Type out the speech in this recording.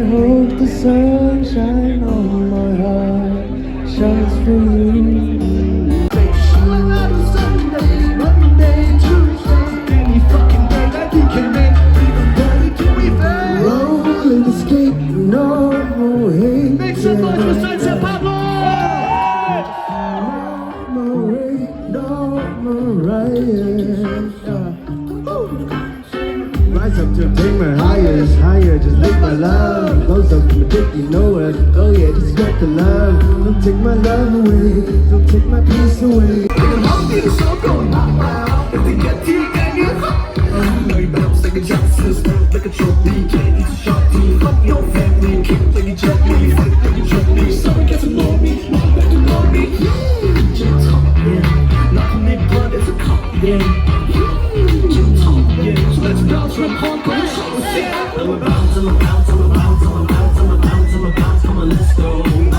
hope the sunshine on my heart shines for you. Monday, Tuesday, any fucking day that you can make, even better to be fair. Rolling the skate, no more hate. Make some noise for Sunset Pablo! No more hate, no more riot. Rise up to take my highest, higher, just make my love. Goes up to my dick, you know it. Oh yeah, just get the love. Don't take my love away, don't take my peace away. Like a trophy, can't eat a shark team. Fuck your family, kick like you jet me. Fuck like you jet me. Someone gets to know me, not back to know me. Just talk, yeah. Not to make blood, it's a cop, yeah. Just talk, yeah. So let's bounce from Hong Kong, so yeah. I'm a bounce, I'm a bounce, I'm a bounce, I'm a bounce, I'm a bounce, I'm a bounce. Come on, let's go.